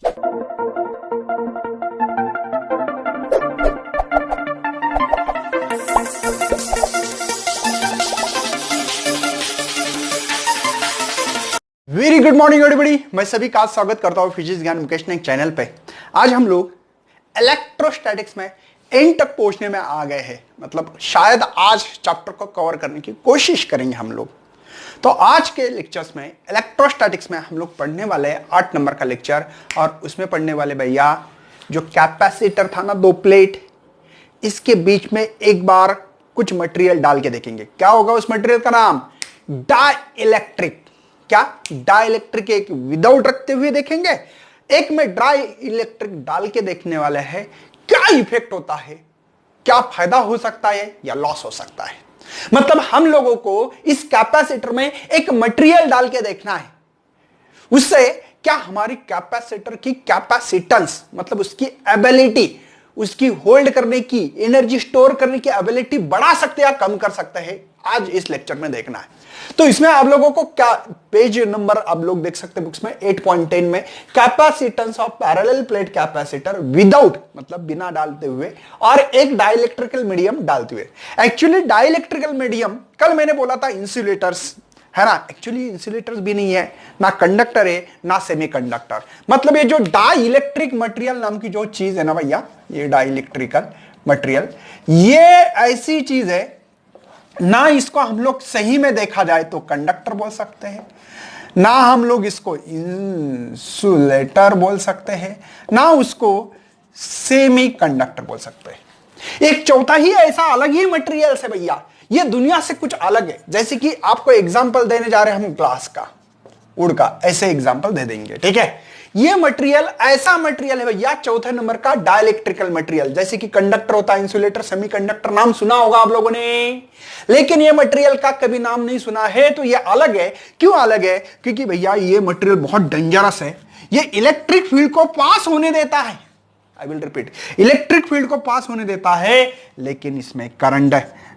Very good morning everybody, मैं सभी का स्वागत करता हूं फिजिक्स ज्ञान मुकेश नाइक चैनल पे। आज हम लोग इलेक्ट्रोस्टैटिक्स में एंड तक पहुंचने में आ गए हैं। मतलब शायद आज चैप्टर को कवर करने की कोशिश करेंगे हम लोग। तो आज के लेक्चर्स में इलेक्ट्रोस्टैटिक्स में हम लोग पढ़ने वाले हैं 8 नंबर का लेक्चर, और उसमें पढ़ने वाले भैया जो कैपेसिटर था ना, 2 प्लेट, इसके बीच में एक बार कुछ मटेरियल डाल के देखेंगे। क्या होगा उस मटेरियल का नाम? डाइलेक्ट्रिक। क्या डाइलेक्ट्रिक? एक विदाउट रखते हुए देखेंगे, एक में ड्राई इलेक्ट्रिक डाल के देखने वाले हैं। क्या इफेक्ट होता है, क्या फायदा हो सकता है या लॉस हो सकता है। मतलब हम लोगों को इस कैपेसिटर में एक मटेरियल डाल के देखना है, उससे क्या हमारी कैपेसिटर की कैपेसिटेंस, मतलब उसकी एबिलिटी, उसकी होल्ड करने की, एनर्जी स्टोर करने की एबिलिटी बढ़ा सकते हैं या कम कर सकते हैं, आज इस लेक्चर में देखना है। तो इसमें आप लोगों को क्या पेज नंबर आप लोग देख सकते हैं बुक्स में 8.10 में, capacitance of parallel plate capacitor without, मतलब बिना डालते हुए, और एक डाइलेक्ट्रिकल मीडियम डालते हुए। एक्चुअली डाइलेक्ट्रिकल मीडियम, कल मैंने बोला था इंसुलेटर्स है ना, एक्चुअली इंसुलेटर्स भी नहीं है, ना कंडक्टर है, ना सेमीकंडक्टर। मतलब ये जो डाइलेक्ट्रिक मटेरियल नाम की जो चीज है ना भैया, ये डाइलेक्ट्रिकल मटेरियल, ये ऐसी चीज है ना, इसको हम लोग सही में देखा जाए तो कंडक्टर बोल सकते हैं, ना हम लोग इसको इंसुलेटर बोल सकते हैं, ना उसको सेमी कंडक्टर बोल सकते हैं। एक चौथा ही ऐसा अलग ही मटेरियल है भैया, ये दुनिया से कुछ अलग है। जैसे कि आपको एग्जांपल देने जा रहे हैं हम ग्लास का, वुड का, ऐसे एग्जांपल दे देंगे, ठीक है। ये मटेरियल ऐसा मटेरियल है भैया, चौथे नंबर का डाइलेक्ट्रिकल मटेरियल। जैसे कि कंडक्टर होता है, इंसुलेटर, सेमीकंडक्टर, नाम सुना होगा आप लोगों ने, लेकिन ये मटेरियल का कभी नाम नहीं सुना है। तो ये अलग है। क्यों अलग है? क्योंकि भैया ये मटेरियल बहुत डेंजरस है। ये इलेक्ट्रिक फील्ड को पास होने देता है। I will repeat, electric field को पास होने देता है, लेकिन इसमें करंट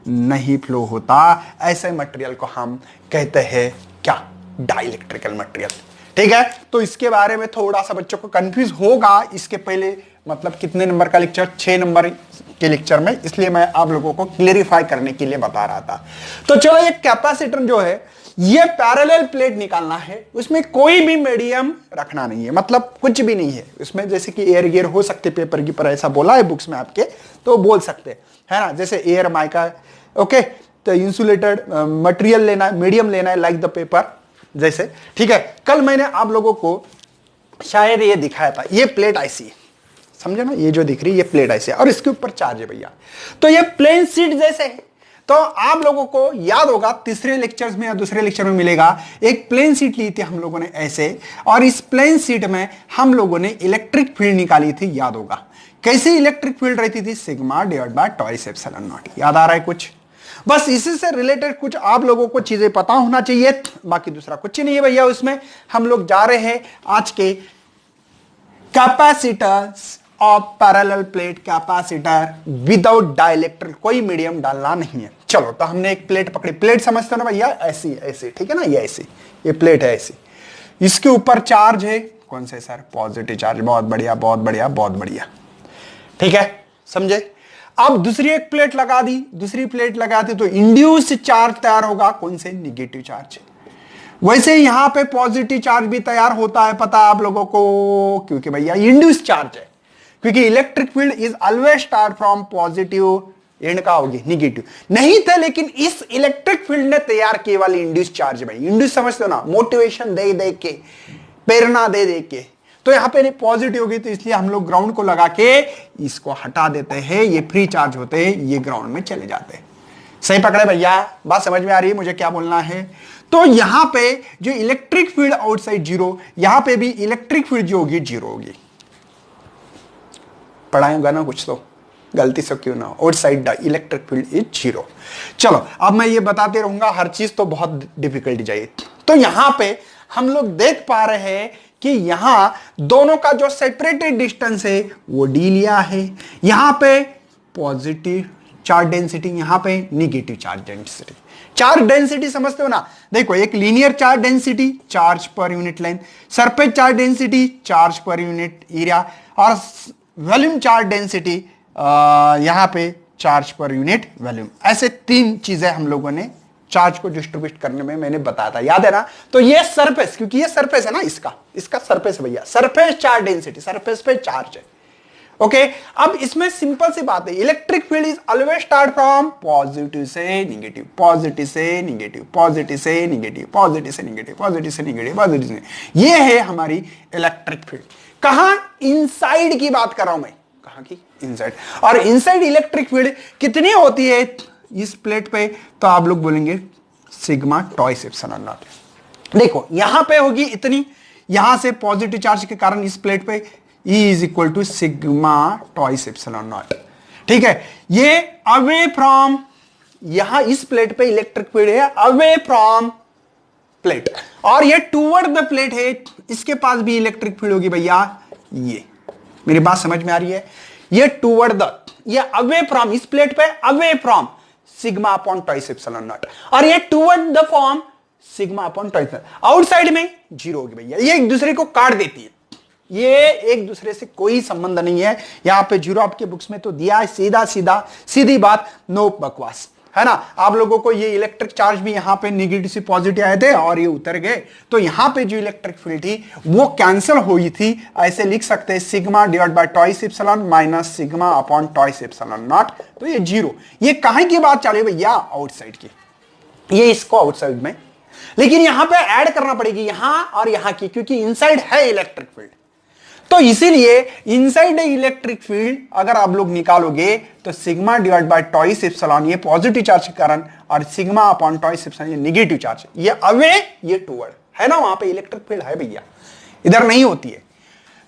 नहीं फ्लो होता। ऐसे मटेरियल को हम कहते हैं क्या? डाइलेक्ट्रिकल मटेरियल, ठीक है। तो इसके बारे में थोड़ा सा बच्चों को कंफ्यूज होगा। इसके पहले मतलब कितने नंबर का लेक्चर? 6 नंबर के लेक्चर में, इसलिए मैं आप लोगों को क्लेरिफाई करने के लिए बता रहा था। तो चलो, ये कैपेसिटर जो है, ये पैरेलल प्लेट निकालना है, उसमें कोई भी मीडियम रखना नहीं है, मतलब कुछ भी नहीं है उसमें। जैसे कि एयर गियर हो सकते पेपर की, पर ऐसा बोला है बुक्स में आपके, तो बोल सकते है ना, जैसे एयर माइका, ओके। तो इंसुलेटेड मटेरियल लेना है, मीडियम लेना है, लाइक द पेपर जैसे, ठीक है। कल मैंने आप लोगों को शायद ये दिखाया था, ये प्लेट ऐसी है, समझे ना, ये जो दिख रही है ये प्लेट ऐसी है, और इसके ऊपर चार्ज है भैया। तो ये प्लेन शीट जैसे है। तो आप लोगों को याद होगा, तीसरे लेक्चर्स में या दूसरे लेक्चर में मिलेगा, एक प्लेन शीट ली थी हम लोगों ने ऐसे, और इस प्लेन शीट में हम लोगों ने इलेक्ट्रिक फील्ड निकाली थी, याद होगा। कैसे इलेक्ट्रिक फील्ड रहती थी? Sigma divide bye twice epsilon not. याद आ रहा है कुछ? बस इसी से रिलेटेड कुछ आप लोगों को चीजें पता होना चाहिए, बाकी दूसरा कुछ नहीं है भैया। उसमें हम लोग जा रहे हैं आज के capacitors of parallel plate capacitor without dielectric, कोई मीडियम डालना नहीं है। चलो, तो हमने एक प्लेट पकड़ी। प्लेट समझते हो ना भैया, ऐसी ऐसी, ठीक है ना, ये ऐसी, ये प्लेट है ऐसी, इसके ऊपर चार्ज है, कौन से सर? Positive charge. बहुत बढ़िया, बहुत बढ़िया, बहुत बढ़िया, ठीक है, समझे। अब दूसरी एक प्लेट लगा दी, दूसरी प्लेट लगा दी तो इंड्यूस चार्ज तैयार होगा, कौन से? Negative charge. वैसे यहां पे पॉजिटिव चार्ज भी तैयार होता है, पता है आप लोगों को, क्योंकि भैया इंड्यूस चार्ज है। क्योंकि electric field is always start from positive, and का होगी निगेटिव नहीं थे, लेकिन इस इलेक्ट्रिक फील्ड ने तैयार किए वाली इंड्यूस चार्ज। भाई इंड्यूस समझते हो ना, मोटिवेशन दे दे के, प्रेरणा दे दे के। तो यहां पे पॉजिटिव होगी, तो इसलिए हम लोग ग्राउंड को लगा के इसको हटा देते हैं, ये फ्री चार्ज होते हैं, ये ग्राउंड में चले जाते हैं। सही पकड़े भैया? बात समझ में आ रही है मुझे क्या बोलना है? तो यहां पे जो इलेक्ट्रिक फील्ड आउटसाइड जीरो, यहां पे भी इलेक्ट्रिक फील्ड जो होगी जीरो होगी। पढ़ाएगा ना कुछ तो, गलती से क्यों ना, outside the electric field is zero. चलो, अब मैं ये बताते रहूंगा, हर चीज तो बहुत डिफिकल्ट जाए। तो यहां पे हम लोग देख पा रहे हैं कि यहां दोनों का जो सेपरेटेड डिस्टेंस है वो डी लिया है। यहां पे पॉजिटिव चार्ज डेंसिटी, यहां पे negative charge density, charge density समझते हो ना, देखो एक linear charge density charge per unit length, surface charge density charge per unit area, और वॉल्यूम चार्ज डेंसिटी यहां पे चार्ज पर यूनिट वॉल्यूम। ऐसे तीन चीजें हम लोगों ने चार्ज को डिस्ट्रीब्यूट करने में मैंने बताया था, याद है ना। तो ये सरफेस, क्योंकि ये सरफेस है ना, इसका सरफेस भैया, सरफेस चार्ज डेंसिटी, सरफेस पे चार्ज है। ओके अब इसमें सिंपल सी बात है, electric field is always start from positive से नेगेटिव, पॉजिटिव से नेगेटिव, पॉजिटिव से नेगेटिव, पॉजिटिव से नेगेटिव, पॉजिटिव से नेगेटिव, पॉजिटिव से, ये है हमारी इलेक्ट्रिक फील्ड। कहां, इनसाइड की बात कर रहा हूं मैं, कहां की, इनसाइड। और इनसाइड इलेक्ट्रिक फील्ड कितनी होती है इस प्लेट पे, तो आप लोग बोलेंगे सिग्मा टॉइस एप्सिलॉन नॉट। देखो यहां पे होगी इतनी, यहां से पॉजिटिव चार्ज के कारण इस प्लेट पे E is equal to sigma twice epsilon naught. ठीक है, ये अवे फ्रॉम, यहां इस प्लेट पे इलेक्ट्रिक फील्ड है अवे फ्रॉम प्लेट, और ये टूवर्ड द प्लेट है, इसके पास भी इलेक्ट्रिक फील्ड होगी भैया। ये मेरी बात समझ में आ रही है, ये टूवर्ड द, ये अवे फ्रॉम, इस प्लेट पे away from sigma upon twice epsilon naught, और ये toward the form sigma upon twice, outside में जीरो होगी भैया। ये एक दूसरे को काट देती है, ये एक दूसरे से कोई संबंध नहीं है। यहां पे जीरो आपके बुक्स में तो दिया है, सीधा सीधा सीधी बात, नो बकवास, है ना। आप लोगों को ये इलेक्ट्रिक चार्ज भी यहां पे नेगेटिव से पॉजिटिव आए थे और ये उतर गए, तो यहां पे जो इलेक्ट्रिक फील्ड थी वो कैंसिल हुई थी। ऐसे लिख सकते हैं sigma divide by twice epsilon minus sigma upon twice epsilon naught, तो ये जीरो। ये कहां की बात चल रही है भैया, आउटसाइड की, ये इसको आउटसाइड में, लेकिन यहां पे ऐड करना पड़ेगी यहां और यहां की, क्योंकि इनसाइड है इलेक्ट्रिक फील्ड। तो इसीलिए इनसाइड इलेक्ट्रिक फील्ड अगर आप लोग निकालोगे तो sigma divide by twice epsilon, ये पॉजिटिव चार्ज के कारण, और सिग्मा अपॉन टॉइस एप्सिलॉन ये नेगेटिव चार्ज, ये अवे ये टूवर्ड है ना, वहां पे इलेक्ट्रिक फील्ड है भैया, इधर नहीं होती है।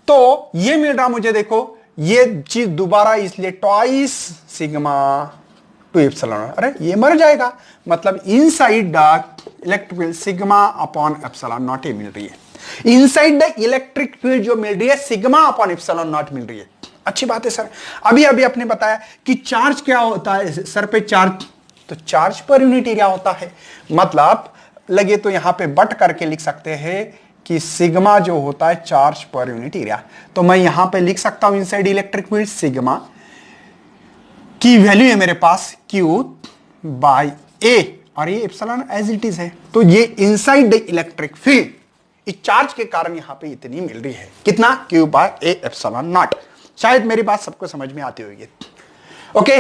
तो ये मिल रहा मुझे, देखो ये चीज दोबारा, इसलिए टॉइस सिग्मा टू एप्सिलॉन, अरे ये मर जाएगा, मतलब inside the electric field sigma upon epsilon naught ये मिल रही है। इनसाइड द इलेक्ट्रिक फील्ड जो मिल रही है सिग्मा अपॉन एप्सिलॉन नॉट मिल रही है। अच्छी बात है सर। अभी अभी आपने बताया कि चार्ज क्या होता है, सर पे चार्ज, तो चार्ज पर यूनिट एरिया होता है, मतलब लगे तो यहां पे बट करके लिख सकते हैं कि सिग्मा जो होता है चार्ज पर यूनिट एरिया। तो मैं यहां पे लिख सकता हूं इनसाइड इलेक्ट्रिक फील्ड सिग्मा की वैल्यू है मेरे पास Q बाय A, और ये एप्सिलॉन एज इट इज है। तो ये इनसाइड द इलेक्ट्रिक फील्ड इस चार्ज के कारण यहां पे इतनी मिल रही है, कितना, Q by A epsilon naught. शायद मेरी बात सबको समझ में आती होगी। ओके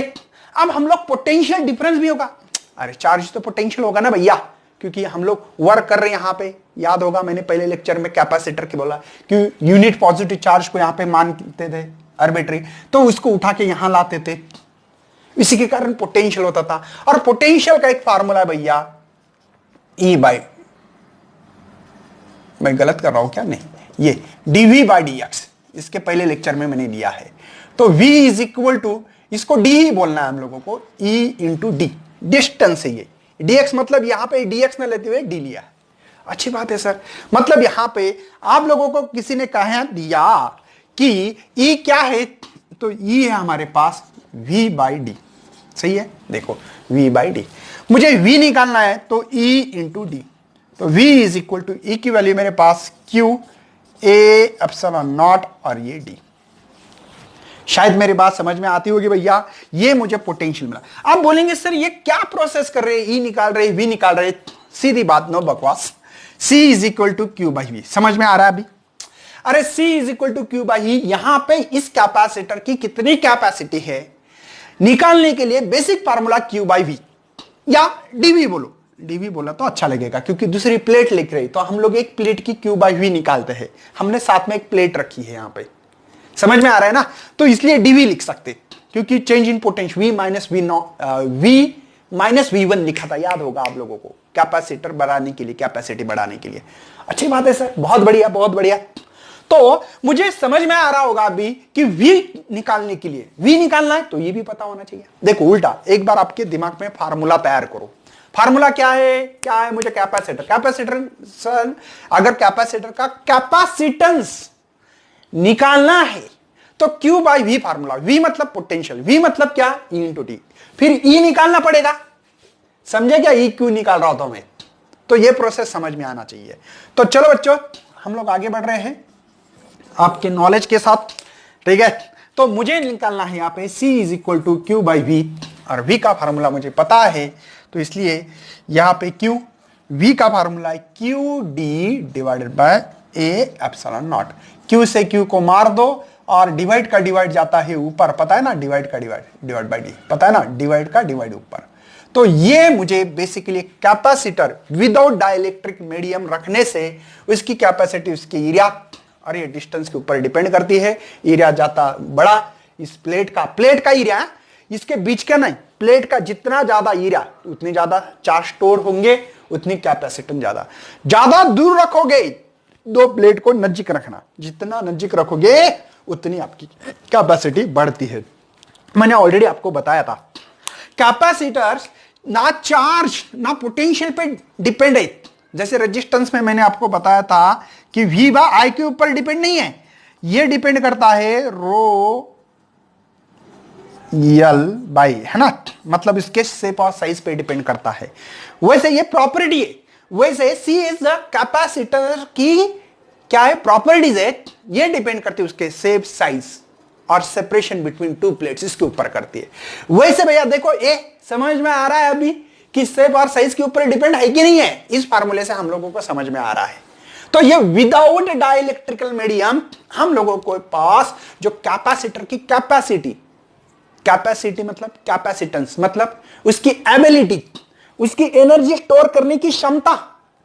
अब हम लोग पोटेंशियल डिफरेंस भी होगा, अरे चार्ज तो पोटेंशियल होगा ना भैया, क्योंकि हम लोग वर्क कर रहे हैं यहां पे। याद होगा मैंने पहले लेक्चर में कैपेसिटर की बोला कि यूनिट पॉजिटिव चार्ज को यहां पे मानते थे आर्बिट्री, तो उसको उठा के यहां लाते थे, इसी के कारण पोटेंशियल होता था। और पोटेंशियल का एक फार्मूला है भैया E बाई, मैं गलत कर रहा हूं क्या, नहीं, ये dv बाई dx, इसके पहले लेक्चर में मैंने दिया है। तो v इज इक्वल टू, इसको d ही बोलना है हम लोगों को, e इंटू डी, डिस्टेंस है ये, dx मतलब यहां पे dx न लेते हुए d लिया है। अच्छी बात है सर, मतलब यहां पे आप लोगों को किसी ने कहा दिया कि e क्या है, तो e है हमारे पास v बाई डी, सही है। देखो v बाई डी, मुझे v निकालना है तो e इंटू डी, तो v इज इक्वल टू ई की वैल्यू मेरे पास Q A एप्सिलॉन नॉट, और ये D। शायद मेरी बात समझ में आती होगी भैया, ये मुझे पोटेंशियल मिला। आप बोलेंगे सर ये क्या प्रोसेस कर रहे हैं, E निकाल रहे, V निकाल रहे, सीधी बात, नो बकवास। C is equal to Q by V, समझ में आ रहा है अभी। अरे C is equal to Q by V, यहां पे इस कैपेसिटर की कितनी कैपेसिटी है निकालने के लिए basic formula Q by V, या dV बोलो, dV बोला तो अच्छा लगेगा क्योंकि दूसरी प्लेट लिख रही, तो हम लोग एक प्लेट की Q बाई V निकालते हैं, हमने साथ में एक प्लेट रखी है यहां पे, समझ में आ रहा है ना। तो इसलिए dV लिख सकते, क्योंकि change in potential V minus V1 लिखा था, याद होगा आप लोगों को, कैपेसिटर बढ़ाने के लिए, कैपेसिटी बढ़ाने के लिए। अच्छी बात है सर, बहुत बढ़िया बहुत बढ़िया। तो मुझे समझ में आ रहा होगा अभी कि V निकालने के लिए, V निकालना है तो ये भी पता होना चाहिए। देखो उल्टा, एक बार आपके दिमाग में फार्मूला तैयार करो। फार्मूला क्या है मुझे कैपेसिटर सर, अगर कैपेसिटर का कैपेसिटेंस निकालना है तो Q by V formula, V मतलब पोटेंशियल, V मतलब क्या, E इंटू टी, फिर E निकालना पड़ेगा, समझे क्या, ई क्यू निकाल रहा था मैं, तो ये प्रोसेस समझ में आना चाहिए। तो चलो बच्चों हम लोग आगे बढ़ रहे हैं आपके नॉलेज के साथ, ठीक है। तो मुझे निकालना है यहाँ पे C is equal to Q by V, और V का फार्मूला मुझे पता है, तो इसलिए यहाँ पे Q, V का फार्मूला है QD divided by A epsilon not. Q से Q को मार दो और डिवाइड का डिवाइड जाता है ऊपर, पता है ना, डिवाइड का डिवाइड बाय D, पता है ना, डिवाइड का डिवाइड ऊपर। तो ये मुझे basically capacitor without dielectric medium रखने से उसकी कैपेसिटी, उसकी एरिया, और ये डिस्टेंस के ऊपर डिपेंड करती है। एरिया जाता बड़ा इस प्लेट का एरिया, इसके बीच का नहीं, प्लेट का जितना ज्यादा एरिया उतनी ज्यादा चार्ज स्टोर होंगे, उतनी कैपेसिटेंस ज्यादा दूर रखोगे, दो प्लेट को नजदीक रखना, जितना नजदीक रखोगे उतनी आपकी कैपेसिटी बढ़ती है। मैंने ऑलरेडी आपको बताया था कैपेसिटर्स ना चार्ज ना पोटेंशियल पे डिपेंड है। जैसे रेजिस्टेंस में मैंने आपको बताया था कि V बाय I के ऊपर डिपेंड नहीं है, ये डिपेंड करता है रो L बाई, है ना, मतलब इसके शेप और साइज पे डिपेंड करता है। वैसे ये प्रॉपर्टी है, वैसे C इज द कैपेसिटर की क्या है, प्रॉपर्टीज है, ये डिपेंड करती है उसके शेप, साइज और सेपरेशन बिटवीन टू प्लेट्स, इसके ऊपर करती है। वैसे भैया देखो ये समझ में आ रहा है अभी कि शेप और साइज के ऊपर डिपेंड है कि नहीं है, इस फार्मूले से हम लोगों को समझ में आ रहा है। तो ये विदाउट डाइलेक्ट्रिकल मीडियम हम लोगों को पास जो कैपेसिटर की कैपेसिटी मतलब कैपेसिटेंस, मतलब उसकी एबिलिटी, उसकी एनर्जी स्टोर करने की क्षमता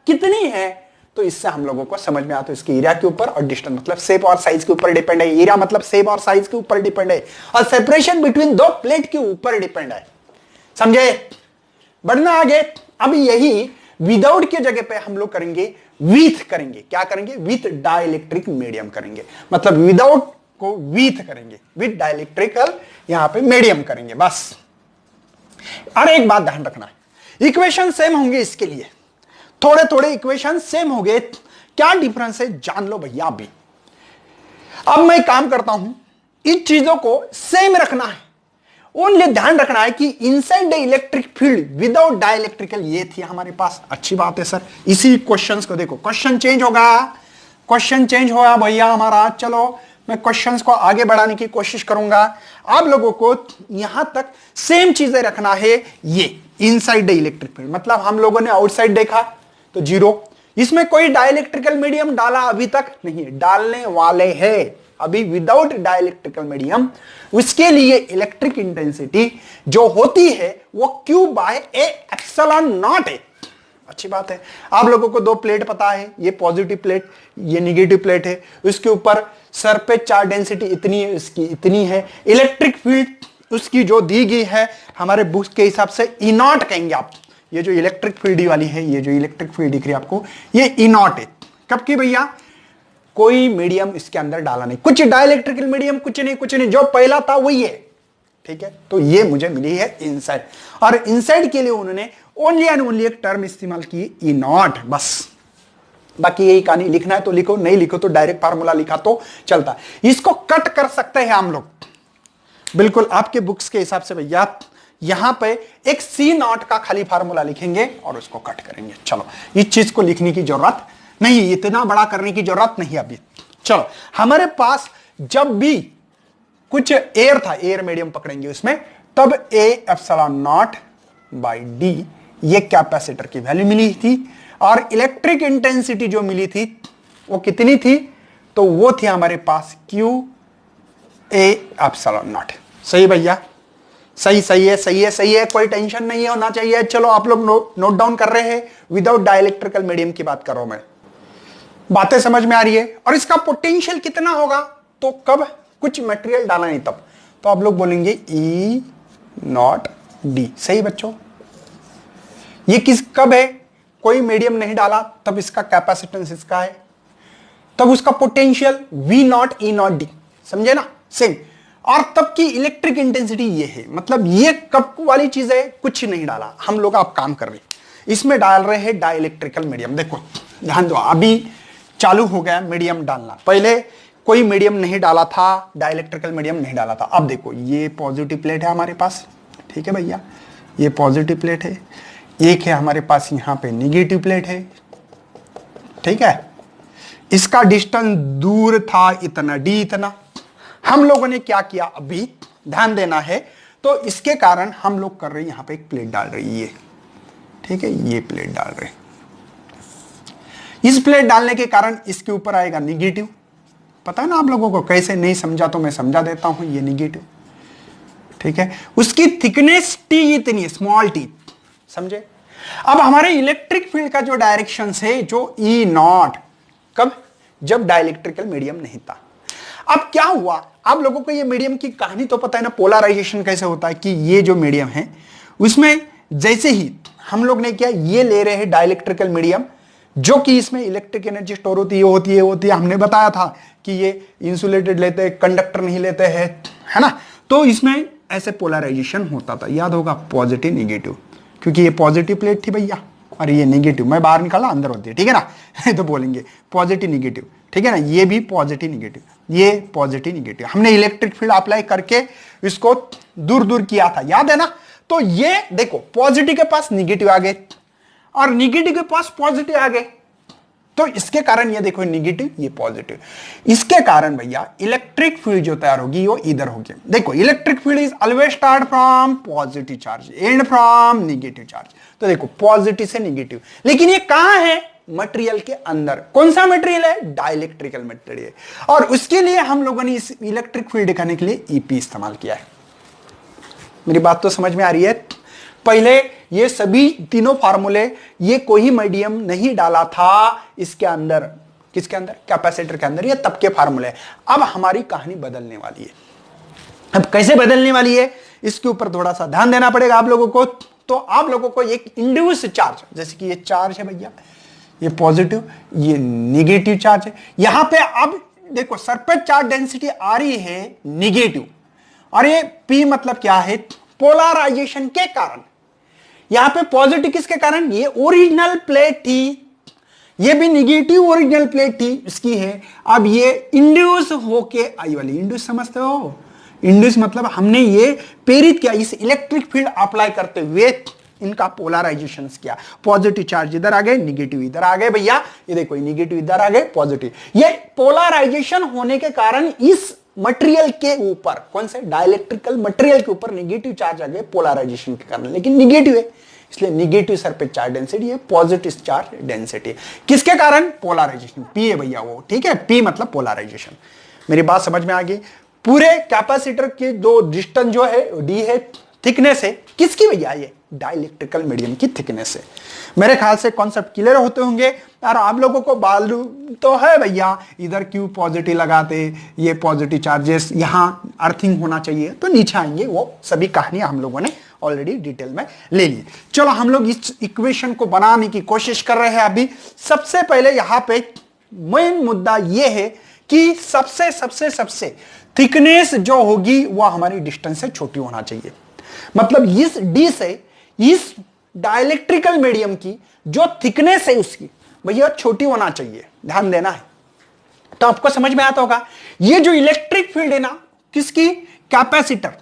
कितनी है, तो इससे हम लोगों को समझ में आता है इसके एरिया के ऊपर, और डिस्टेंस मतलब शेप और साइज के ऊपर डिपेंड है, एरिया मतलब शेप और साइज के ऊपर डिपेंड है, और सेपरेशन बिटवीन दो प्लेट के ऊपर डिपेंड है। समझे, बढ़ना आगे। अब यही विदाउट के जगह पे हम लोग करेंगे विथ, करेंगे क्या करेंगे, विथ डाइलेक्ट्रिक मीडियम करेंगे, मतलब विदाउट को विथ करेंगे, विथ डाइलेक्ट्रिकल यहां पे मीडियम करेंगे बस। और एक बात ध्यान रखना है, इक्वेशन सेम होंगे इसके लिए, थोड़े थोड़े इक्वेशन सेम होंगे, क्या डिफरेंस है जान लो भैया अभी। अब मैं काम करता हूं, इन चीजों को सेम रखना है, ओनली ध्यान रखना है कि inside the electric field without dielectrical, ये थी हमारे पास। अच्छी बात है सर, इसी क्वेश्चंस को देखो, क्वेश्चन चेंज होगा भैया हमारा। चलो मैं क्वेश्चंस को आगे बढ़ाने की कोशिश करूंगा, आप लोगों को यहां तक सेम चीजें रखना है। ये इनसाइड द इलेक्ट्रिक फील्ड मतलब हम लोगों ने आउटसाइड देखा तो जीरो, इसमें कोई डाइलेक्ट्रिकल मीडियम डाला अभी तक नहीं है, डालने वाले हैं अभी विदाउट डाइलेक्ट्रिकल मीडियम। उसके लिए इलेक्ट्रिक इंटेंसिटी जो होती है वो Q by A epsilon naught है। अच्छी बात है, आप लोगों को दो प्लेट पता है, ये पॉजिटिव प्लेट, ये निगेटिव प्लेट है, उसके ऊपर सर पे चार्ज डेंसिटी इतनी है, इसकी इतनी है, इलेक्ट्रिक फील्ड उसकी जो दी गई है हमारे बुक्स के हिसाब से ई नॉट कहेंगे आप। ये जो इलेक्ट्रिक फील्ड वाली है, ये जो इलेक्ट्रिक फील्ड दिख रही है आपको, ये ई नॉट है। कब की भैया, कोई मीडियम इसके अंदर डाला नहीं, कुछ डाइलेक्ट्रिकल मीडियम कुछ नहीं, जो पहला था वही है, ठीक है। तो ये मुझे मिली है इनसाइड, और इनसाइड के लिए उन्होंने ओनली एंड ओनली एक टर्म इस्तेमाल की, ई नॉट, बस। बाकी यही कहानी, लिखना है तो लिखो, नहीं लिखो तो डायरेक्ट फार्मूला लिखा तो चलता। इसको कट कर सकते हैं हम लोग बिल्कुल आपके बुक्स के हिसाब से भैया। यहां पे एक सी नॉट का खाली फार्मूला लिखेंगे और उसको कट करेंगे। चलो, इस चीज को लिखने की जरूरत नहीं, इतना बड़ा करने की जरूरत नहीं अभी। चलो, हमारे पास जब भी कुछ एयर था, एयर मीडियम पकड़ेंगे उसमें, तब A epsilon not by D ये कैपेसिटर की वैल्यू मिली थी, और इलेक्ट्रिक इंटेंसिटी जो मिली थी वो कितनी थी, तो वो थी हमारे पास Q A एप्सिलॉन नॉट। सही भैया, सही है, कोई टेंशन नहीं होना चाहिए। चलो, आप लोग नोट डाउन कर रहे हैं, विदाउट डाइलेक्ट्रिकल मीडियम की बात कर रहा हूं मैं, बातें समझ में आ रही है। और इसका पोटेंशियल कितना होगा, तो कब कुछ मटेरियल डाला नहीं तब, तो आप लोग बोलेंगे E नॉट D। सही बच्चों, ये कब है, कोई मीडियम नहीं डाला तब इसका कैपेसिटेंस इसका है, तब उसका potential V not E not D, समझे ना, सेम। और तब की इलेक्ट्रिक इंटेंसिटी ये है, मतलब ये कब वाली चीज है, कुछ नहीं डाला हम लोग, आप काम कर रहे हैं इसमें, डाल रहे हैं डाइलेक्ट्रिकल मीडियम। देखो ध्यान दो, अभी चालू हो गया मीडियम डालना, पहले कोई मीडियम नहीं डाला था, डाइलेक्ट्रिकल मीडियम नहीं डाला था। अब देखो, ये पॉजिटिव प्लेट है हमारे पास, ठीक है भैया, ये पॉजिटिव प्लेट है, एक है हमारे पास यहां पे निगेटिव प्लेट है, ठीक है, इसका डिस्टेंस दूर था इतना, डी इतना। हम लोगों ने क्या किया, अभी ध्यान देना है, तो इसके कारण हम लोग कर रहे हैं, यहां पे एक प्लेट डाल रही है, ठीक है, ये प्लेट डाल रहे हैं। इस प्लेट डालने के कारण इसके ऊपर आएगा निगेटिव। पता है ना आप लोगों को, कैसे नहीं समझा तो मैं समझा देता हूं, ये निगेटिव, ठीक है। उसकी थिकनेस टी इतनी, स्मॉल टी, समझे। अब हमारे इलेक्ट्रिक फील्ड का जो डायरेक्शन है, जो ई नॉट, कब, जब डाइलेक्ट्रिकल मीडियम नहीं था। अब क्या हुआ, आप लोगों को ये मीडियम की कहानी तो पता है ना, पोलराइजेशन कैसे होता है, कि ये जो मीडियम है उसमें जैसे ही हम लोग ने क्या, ये ले रहे हैं डाइलेक्ट्रिकल मीडियम, जो कि इसमें इलेक्ट्रिक एनर्जी स्टोर होती है, हमने बताया था कि ये इंसुलेटेड लेते हैं, कंडक्टर नहीं लेते हैं, है ना। तो इसमें ऐसे पोलराइजेशन होता था, याद होगा, पॉजिटिव निगेटिव, क्योंकि ये पॉजिटिव प्लेट थी भैया और ये निगेटिव, मैं बाहर निकाला अंदर होती है, ठीक है ना। तो बोलेंगे पॉजिटिव निगेटिव, ठीक है ना, ये भी पॉजिटिव निगेटिव, ये पॉजिटिव निगेटिव। हमने इलेक्ट्रिक फील्ड अप्लाई करके इसको दूर दूर किया था, याद है ना। तो ये देखो, पॉजिटिव के पास निगेटिव आ गए और निगेटिव के पास पॉजिटिव आ गए, तो इसके कारण ये देखो निगेटिव, ये पॉजिटिव, इसके कारण भैया इलेक्ट्रिक फील्ड जो तैयार होगी वो इधर होगी। देखो, electric field is always start from positive charge and from negative charge. तो देखो, पॉजिटिव से निगेटिव, लेकिन ये कहां है, मटेरियल के अंदर। कौन सा मटेरियल है, डाइलेक्ट्रिकल मटेरियल, और उसके लिए हम लोगों ने इस इलेक्ट्रिक फील्ड दिखाने के लिए ईपी इस्तेमाल किया है। मेरी बात तो समझ में आ रही है। पहले ये सभी तीनों फार्मूले, ये कोई मीडियम नहीं डाला था इसके अंदर, किसके अंदर, कैपेसिटर के अंदर, ये तब के फार्मूले। अब हमारी कहानी बदलने वाली है। अब कैसे बदलने वाली है, इसके ऊपर थोड़ा सा ध्यान देना पड़ेगा आप लोगों को। तो आप लोगों को एक इंड्यूस चार्ज, जैसे कि ये चार्ज है भैया, ये पॉजिटिव, ये निगेटिव चार्ज है। यहां पे अब देखो, सरफेस चार्ज डेंसिटी आ रही है निगेटिव, और ये P मतलब क्या है, पोलराइजेशन के कारण। यहां पे पॉजिटिव किसके कारण, ये ओरिजिनल प्लेट थी, ये भी निगेटिव ओरिजिनल प्लेट थी इसकी है। अब ये इंड्यूस होके आई वाली, इंड्यूस समझते हो, इंड्यूस मतलब हमने ये प्रेरित किया, इस इलेक्ट्रिक फील्ड अप्लाई करते हुए इनका पोलराइजेशन किया। पॉजिटिव चार्ज इधर आ गए, निगेटिव इधर आ गए भैया, ये देखो निगेटिव इधर आ गए, पॉजिटिव। ये पोलराइजेशन होने के कारण इस मटेरियल के ऊपर, कौन से, डाइलेक्ट्रिकल मटेरियल के ऊपर निगेटिव चार्ज आ गए पोलराइजेशन के कारण, लेकिन निगेटिव है, इसलिए निगेटिव सरफेस चार्ज डेंसिटी है, पॉजिटिव चार्ज डेंसिटी है। किसके कारण, पोलराइजेशन, पी है भैया वो, ठीक है, पी मतलब पोलराइजेशन। मेरी बात समझ में आ गई। पूरे कैपेसिटर के दो डिस्टेंस जो है, डी है, थिकनेस है, किसकी भैया, ये डाइलेक्ट्रिकल मीडियम की थिकनेस है। मेरे ख्याल से कॉन्सेप्ट क्लियर होते होंगे यार आप लोगों को। मालूम तो है भैया, इधर क्यों पॉजिटिव लगाते, ये पॉजिटिव चार्जेस, यहां अर्थिंग होना चाहिए, तो नीचे आएंगे, वो सभी कहानियां हम लोगों ने ऑलरेडी डिटेल में ले ली। चलो हम लोग इस इक्वेशन को बनाने की कोशिश कर रहे हैं अभी। सबसे पहले यहां पे मेन मुद्दा यह है कि सबसे सबसे सबसे थिकनेस जो होगी वह हमारी डिस्टेंस से छोटी होना चाहिए। मतलब इस डी से इस डाइलेक्ट्रिकल मीडियम की जो थिकनेस है उसकी भैया छोटी होना चाहिए, ध्यान देना है। तो आपको समझ में आता होगा, ये जो इलेक्ट्रिक फील्ड है ना, किसकी, कैपेसिटर,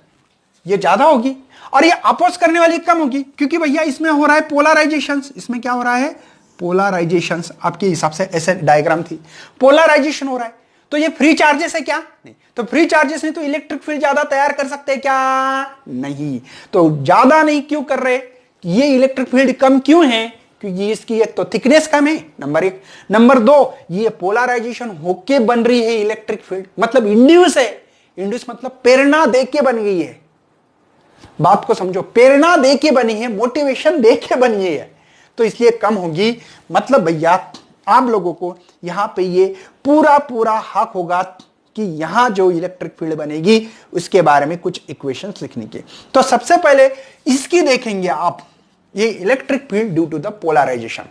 ये ज्यादा होगी और ये अपोज करने वाली कम होगी, क्योंकि भैया इसमें हो रहा है पोलराइजेशन। इसमें क्या हो रहा है, पोलराइजेशन। आपके हिसाब से ऐसे डायग्राम थी, पोलराइजेशन हो रहा है, तो ये फ्री चार्जेस है क्या, नहीं। तो फ्री चार्जेस नहीं तो इलेक्ट्रिक फील्ड ज्यादा तैयार कर सकते हैं क्या, नहीं। तो ज्यादा नहीं क्यों कर रहे, ये इलेक्ट्रिक फील्ड कम क्यों है, क्योंकि इसकी एक तो थिकनेस कम है, नंबर एक। नंबर दो, ये पोलराइजेशन होके बन रही है इलेक्ट्रिक फील्ड, मतलब इंड्यूस है। इंड्यूस मतलब प्रेरणा देके बन गई है, बात को समझो, प्रेरणा देके बनी है, मोटिवेशन देके बनी है, तो इसलिए कम होगी। मतलब भैया आप लोगों को यहां पे ये पूरा पूरा हक होगा कि यहां जो इलेक्ट्रिक फील्ड बनेगी उसके बारे में कुछ इक्वेशंस लिखने की। तो सबसे पहले इसकी देखेंगे आप, ये electric field due to the polarisation.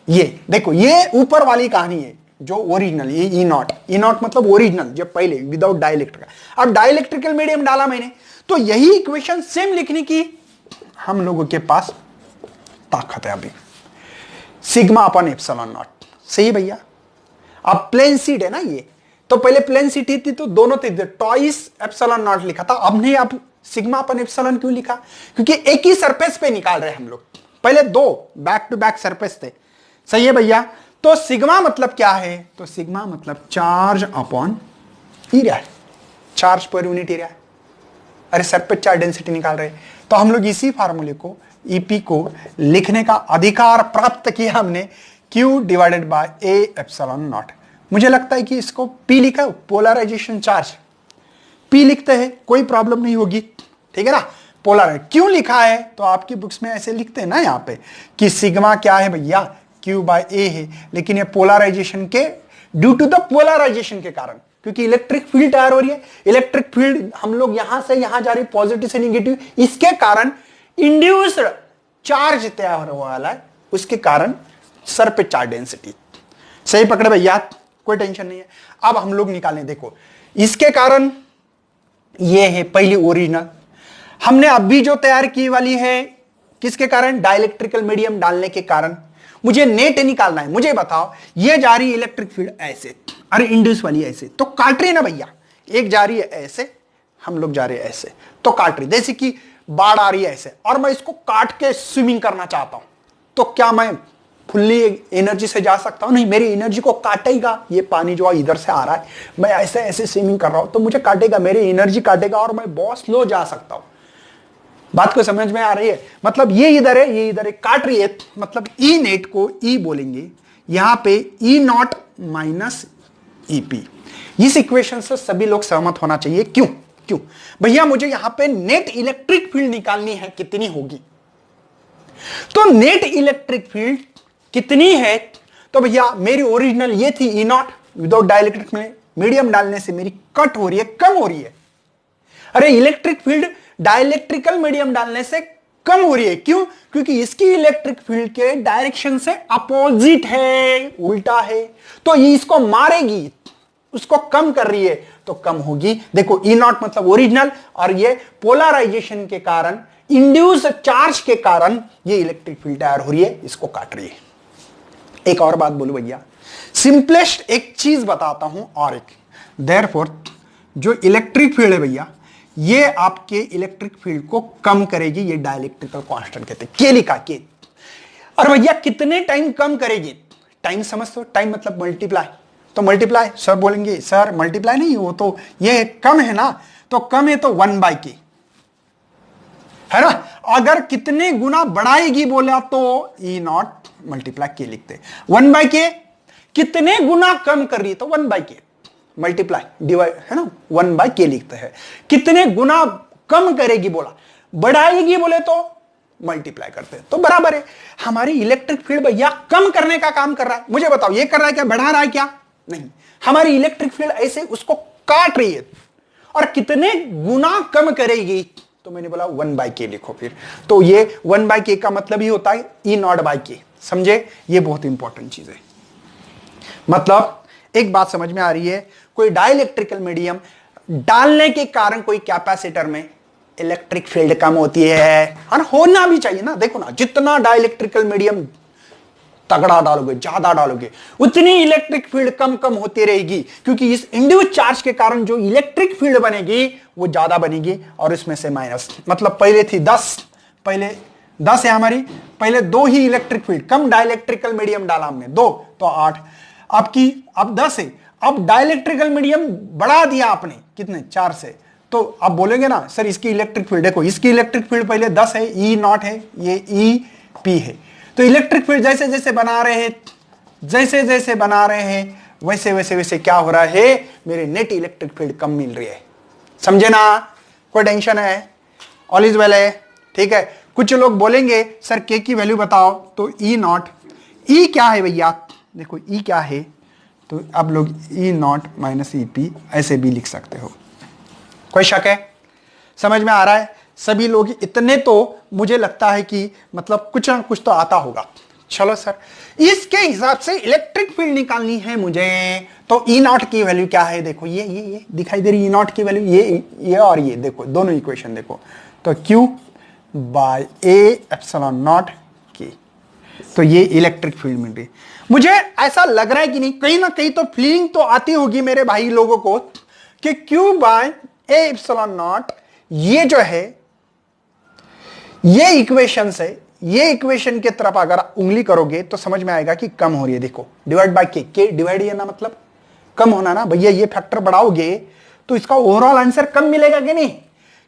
ये देखो, ये ऊपर वाली कहानी है जो ओरिजिनल, ये ई नॉट मतलब ओरिजिनल, जब पहले विदाउट डाइलेक्ट्रिकल। अब डाइलेक्ट्रिकल मीडियम डाला मैंने, तो यही इक्वेशन सेम लिखने की हम लोगों के पास ताकत है अभी। सिग्मा अपन एप्सिलॉन नॉट, सही भैया। अब प्लेन सीट है ना ये, तो पहले प्लेन सीट थी तो दोनों थे, टॉइस एप्सिलॉन नॉट लिखा था। अब नहीं, अब सिग्मा अपन एप्सिलॉन क्यों लिखा, क्योंकि एक ही सरफेस पे निकाल रहे हैं हम लोग, पहले दो बैक टू बैक सरफेस थे, सही है भैया। तो सिग्मा मतलब क्या है, तो सिग्मा मतलब चार्ज अपॉन एरिया है, चार्ज पर यूनिट एरिया है। अरे सरफेस चार्ज डेंसिटी निकाल रहे, तो हम लोग इसी फार्मूले को ईपी को लिखने का अधिकार प्राप्त किया हमने, Q divided by A epsilon not. मुझे लगता है कि इसको P लिखा है, पोलराइजेशन चार्ज, P लिखते हैं कोई प्रॉब्लम नहीं होगी, ठीक है ना। पोलर क्यों लिखा है, तो आपकी बुक्स में ऐसे लिखते हैं ना यहाँ पे कि सिग्मा क्या है भैया, Q बाय ए है, लेकिन ये पोलराइजेशन के ड्यू टू द पोलराइजेशन के कारण, क्योंकि इलेक्ट्रिक फील्ड तैयार हो रही है, इलेक्ट्रिक फील्ड हम लोग यहां से यहां जा रही है, पॉजिटिव से निगेटिव, इसके कारण इंड्यूस्ड चार्ज तैयार होने वाला है, उसके कारण सर पे चार्ज डेंसिटी। सही पकड़े भैया, कोई टेंशन नहीं है। अब हम लोग निकालें, देखो इसके कारण ये है पहली ओरिजिनल, हमने अभी जो तैयार की वाली है किसके कारण, डाइलेक्ट्रिकल मीडियम डालने के कारण। मुझे नेट निकालना है, मुझे बताओ ये जा रही है इलेक्ट्रिक फील्ड ऐसे, अरे इंड्यूस वाली ऐसे, तो काट रही है ना भैया, एक जा रही है ऐसे, हम लोग जा रहे हैं ऐसे, तो काट रही, जैसे कि बाढ़ आ रही है ऐसे, और मैं इसको काट के स्विमिंग करना चाहता हूं, तो क्या मैं फुल्ली एनर्जी से जा सकता हूं, नहीं, मेरी एनर्जी को काटेगा ये पानी जो इधर से आ रहा है, मैं ऐसे ऐसे स्विमिंग कर रहा हूं तो मुझे काटेगा, मेरी एनर्जी काटेगा और मैं बहुत स्लो जा सकता हूं। बात को समझ में आ रही है, मतलब ये इधर है, ये इधर है, काट रही है, मतलब ई नेट को ई बोलेंगे, यहां पे ई नॉट माइनस ईपी। इस इक्वेशन से सभी लोग सहमत होना चाहिए, क्यों क्यों भैया, मुझे यहां पे नेट इलेक्ट्रिक फील्ड निकालनी है, कितनी होगी, तो नेट इलेक्ट्रिक फील्ड कितनी है, तो भैया मेरी ओरिजिनल ये थी ई नॉट, विदाउट डाइलेक्ट्रिक में मीडियम डालने से मेरी कट हो रही है, कम हो रही है। अरे इलेक्ट्रिक फील्ड डाइलेक्ट्रिकल मीडियम डालने से कम हो रही है, क्यों, क्योंकि इसकी इलेक्ट्रिक फील्ड के डायरेक्शन से अपोजिट है, उल्टा है, तो ये इसको मारेगी, उसको कम कर रही है तो कम होगी। देखो ई नॉट मतलब ओरिजिनल, और ये पोलराइजेशन के कारण, इंड्यूस चार्ज के कारण ये इलेक्ट्रिक फील्ड तैयार हो रही है, इसको काट रही है। एक और बात बोलूं भैया, सिंपलेस्ट एक चीज बताता हूं, और एक देयरफॉर जो इलेक्ट्रिक फील्ड है भैया, ये आपके इलेक्ट्रिक फील्ड को कम करेगी, ये डाइलेक्ट्रिकल कांस्टेंट कहते हैं, के लिखा के। और भैया कितने टाइम कम करेगी, टाइम समझ दो, टाइम मतलब मल्टीप्लाई, तो मल्टीप्लाई, सर बोलेंगे सर मल्टीप्लाई नहीं, वो तो ये कम है ना, तो कम है तो 1/k है ना। अगर कितने गुना बढ़ाएगी बोला तो ई नॉट मल्टीप्लाई के लिखते, 1/k कितने गुना कम कर रही है तो 1/k मल्टीप्लाई डिवाइड है ना, 1/k लिखते हैं। कितने गुना कम करेगी बोला, बढ़ाएगी बोले तो मल्टीप्लाई करते हैं, तो बराबर है। हमारी इलेक्ट्रिक फील्ड भैया कम करने का काम कर रहा है, मुझे बताओ ये कर रहा है क्या, बढ़ा रहा है क्या, नहीं, हमारी इलेक्ट्रिक फील्ड ऐसे उसको काट रही है, और कितने गुना कम करेगी, तो मैंने बोला 1/k लिखो फिर, तो ये 1/k का मतलब ही होता है ई नॉट बाई के, समझे, ये बहुत इंपॉर्टेंट चीज है। मतलब एक बात समझ में आ रही है, कोई डाइलेक्ट्रिकल मीडियम डालने के कारण कोई कैपेसिटर में इलेक्ट्रिक फील्ड कम होती है, और होना भी चाहिए ना। देखो ना, जितना डाइलेक्ट्रिकल मीडियम तगड़ा डालोगे, ज्यादा डालोगे, उतनी इलेक्ट्रिक फील्ड कम कम होती रहेगी, क्योंकि इस इंड्यूस चार्ज के कारण जो इलेक्ट्रिक फील्ड बनेगी वो ज्यादा बनेगी, और इसमें से माइनस, मतलब पहले थी 10, पहले 10 है हमारी, पहले 2 ही इलेक्ट्रिक फील्ड, कम डाइलेक्ट्रिकल मीडियम डाला हमने 2, तो 8, अब 10 है, अब डाइलेक्ट्रिकल मीडियम बढ़ा दिया आपने, कितने, 4 से, तो अब बोलेंगे ना सर इसकी इलेक्ट्रिक फील्ड, देखो इसकी इलेक्ट्रिक फील्ड पहले 10 है, ई नॉट है, ये ई पी है, तो इलेक्ट्रिक फील्ड जैसे जैसे बना रहे हैं, जैसे जैसे बना रहे हैं, वैसे वैसे वैसे क्या हो रहा है, मेरे नेट इलेक्ट्रिक फील्ड कम मिल रही है, समझे ना, कोई टेंशन है, ऑल इज वेल है, ठीक है। कुछ लोग बोलेंगे सर के की वैल्यू बताओ, तो ई नॉट, ई क्या है भैया, देखो ई क्या है, तो अब लोग ई नॉट माइनस ई पी ऐसे भी लिख सकते हो, कोई शक है, समझ में आ रहा है, सभी लोग इतने तो मुझे लगता है कि मतलब कुछ ना कुछ तो आता होगा। चलो सर, इसके हिसाब से इलेक्ट्रिक फील्ड निकालनी है मुझे, तो ई नॉट की वैल्यू क्या है, देखो ये दिखाई दे रही ई नॉट की वैल्यू, ये और ये देखो, दोनों इक्वेशन देखो, तो Q by A epsilon naught के, तो ये इलेक्ट्रिक फील्ड मिल रही। मुझे ऐसा लग रहा है कि नहीं, कहीं ना कहीं तो फीलिंग तो आती होगी मेरे भाई लोगों को कि Q by A epsilon naught, ये जो है ये इक्वेशन से ये इक्वेशन के तरफ अगर उंगली करोगे तो समझ में आएगा कि कम हो रही है। देखो डिवाइड बाय के डिवाइड है ना, मतलब कम होना ना भैया। ये फैक्टर बढ़ाओगे तो इसका ओवरऑल आंसर कम मिलेगा कि नहीं?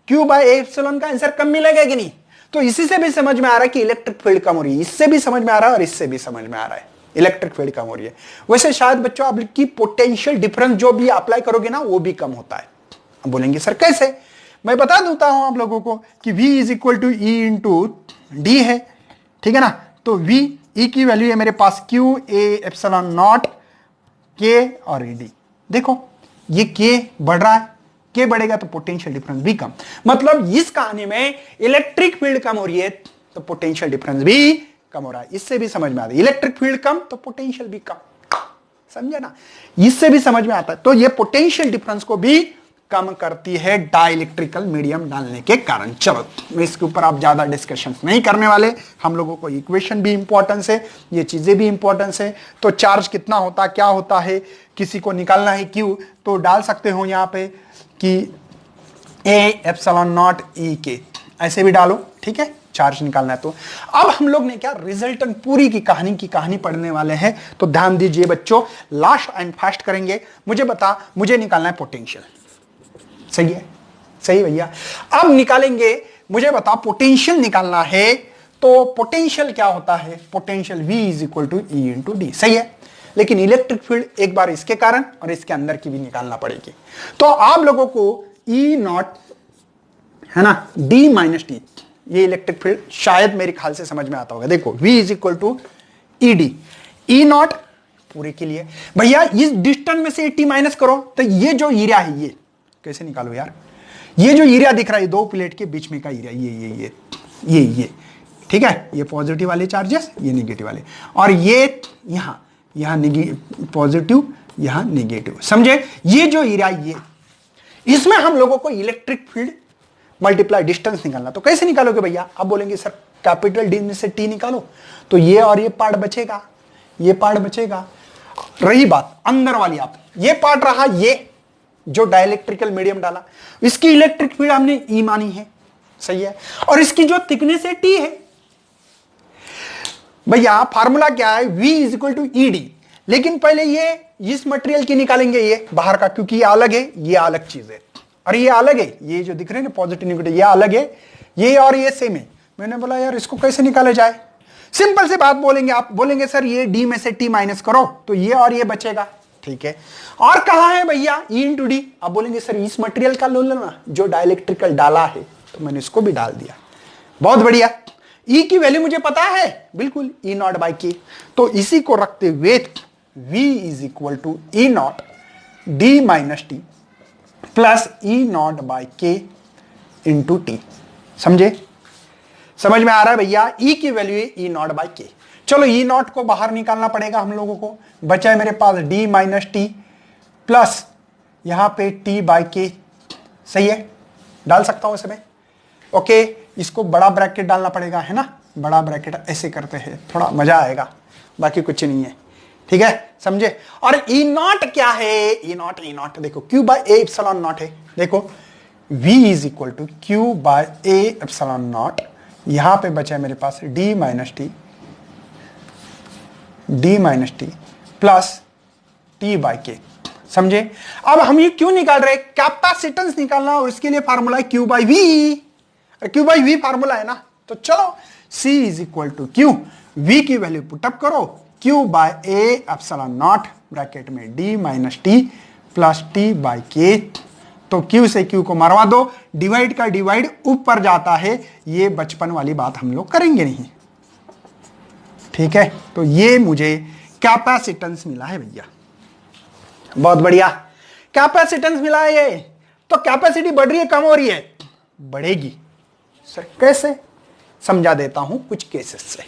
क्यू बाय ए एप्सिलॉन का आंसर कम मिलेगा कि नहीं? तो इसी से भी समझ में आ रहा है कि इलेक्ट्रिक फील्ड कम हो रही है, इससे भी समझ में आ रहा है और इससे भी समझ में आ रहा है इलेक्ट्रिक फील्ड कम हो रही है। वैसे शायद बच्चों आपकी पोटेंशियल डिफरेंस जो भी अप्लाई करोगे ना वो भी कम होता है। अब बोलेंगे सर कैसे? मैं बता देता हूं आप लोगों को कि V is equal to E into D है, ठीक है ना। तो V E की वैल्यू है मेरे पास Q A epsilon not K और डी। देखो ये K बढ़ रहा है, K बढ़ेगा तो पोटेंशियल डिफरेंस भी कम। मतलब इस कहानी में इलेक्ट्रिक फील्ड कम हो रही है तो पोटेंशियल डिफरेंस भी कम हो रहा है। इससे भी समझ में आता है इलेक्ट्रिक फील्ड कम तो पोटेंशियल भी कम, समझे ना? इससे भी समझ में आता है। तो ये पोटेंशियल डिफरेंस को भी कम करती है डाइलेक्ट्रिकल मीडियम डालने के कारण। चलो इसके ऊपर आप ज्यादा डिस्कशन नहीं करने वाले, हम लोगों को इक्वेशन भी इंपॉर्टेंस है, ये चीजें भी इंपॉर्टेंस है। तो चार्ज कितना होता क्या होता है, किसी को निकालना है क्यू तो डाल सकते हो यहां पे कि ए एप्सिलॉन नॉट ई के, ऐसे भी डालो, ठीक है। चार्ज निकालना है तो अब हम लोग ने क्या रिजल्टेंट पूरी की कहानी पढ़ने वाले हैं। तो ध्यान दीजिए बच्चों, लास्ट एंड फास्ट करेंगे। मुझे निकालना है पोटेंशियल, सही है? सही भैया। अब निकालेंगे, मुझे बता पोटेंशियल निकालना है तो पोटेंशियल क्या होता है? Potential V is equal to E into D, सही है। लेकिन इलेक्ट्रिक फील्ड एक बार इसके कारण और इसके अंदर की भी निकालना पड़ेगी। तो आप लोगों को ई नॉट है ना, डी माइनस टी, ये इलेक्ट्रिक फील्ड शायद मेरे ख्याल से समझ में आता होगा। देखो V is equal to E D, E naught पूरे के लिए भैया इस डिस्टेंस में से टी माइनस करो तो ये जो एरिया है ये कैसे निकालो यार? ये जो एरिया दिख रहा है दो प्लेट के बीच में का एरिया, ये ठीक है, ये पॉजिटिव वाले चार्जेस, ये नेगेटिव वाले, और ये यहां पॉजिटिव यहां नेगेटिव, समझे? ये जो एरिया ये, इसमें हम लोगों को इलेक्ट्रिक फील्ड मल्टीप्लाई डिस्टेंस निकालना। तो कैसे निकालोगे भैया? आप बोलेंगे सर कैपिटल डी में से टी निकालो, तो ये और ये पार्ट बचेगा, ये पार्ट बचेगा। रही बात अंदर वाली, आप ये पार्ट रहा, ये जो डाइलेक्ट्रिकल मीडियम डाला, इसकी इलेक्ट्रिक फील्ड हमने ई मानी है, सही है। और इसकी जो थिकनेस है टी है भैया, फार्मूला क्या है? V is equal to E D. लेकिन पहले ये इस मटेरियल की निकालेंगे, ये बाहर का, क्योंकि ये अलग है, ये अलग चीज है, और ये अलग है, ये जो दिख रहे हैं ना पॉजिटिव नेगेटिव, ये अलग है, ये और ये सेम है। मैंने बोला यार इसको कैसे निकाला जाए? सिंपल सी बात बोलेंगे, आप बोलेंगे सर ये डी में से टी माइनस करो तो ये और ये बचेगा, ठीक है। और कहां है भैया? ई इंटू डी। आप बोलेंगे सर इस मटेरियल का लो लेना जो डाइलेक्ट्रिकल डाला है, तो मैंने इसको भी डाल दिया, बहुत बढ़िया। ई की वैल्यू मुझे पता है बिल्कुल, ई नॉट बाई के। तो इसी को रखते हुए V is equal to E naught D minus T plus E naught by K into T, समझे? समझ में आ रहा है भैया? ई की वैल्यू है ई नॉट बाई के। चलो ई नॉट को बाहर निकालना पड़ेगा हम लोगों को, बचा है मेरे पास डी माइनस टी प्लस यहां पे टी बाई के, सही है? डाल सकता हूं इसमें, ओके। इसको बड़ा ब्रैकेट डालना पड़ेगा, है ना, बड़ा ब्रैकेट ऐसे करते हैं, थोड़ा मजा आएगा, बाकी कुछ नहीं है, ठीक है, समझे? और ई नॉट क्या है? ई नॉट देखो Q by A epsilon naught है। देखो V is equal to Q by A epsilon naught, यहां पे बचा है मेरे पास D minus T plus T by K, समझे? अब हम ये क्यों निकाल रहे हैं? कैपेसिटेंस निकालना, और इसके लिए फार्मूला है Q by V, Q by V formula है ना। तो चलो C is equal to Q, V की वैल्यू पुटअप करो, Q by A epsilon naught bracket में D minus T plus T by K. तो Q से Q को मरवा दो, डिवाइड का डिवाइड ऊपर जाता है, ये बचपन वाली बात हम लोग करेंगे नहीं, ठीक है। तो ये मुझे कैपेसिटेंस मिला है भैया, बहुत बढ़िया कैपेसिटेंस मिला है। ये तो कैपेसिटी बढ़ रही है कम हो रही है? बढ़ेगी। सर कैसे? समझा देता हूं कुछ केसेस से।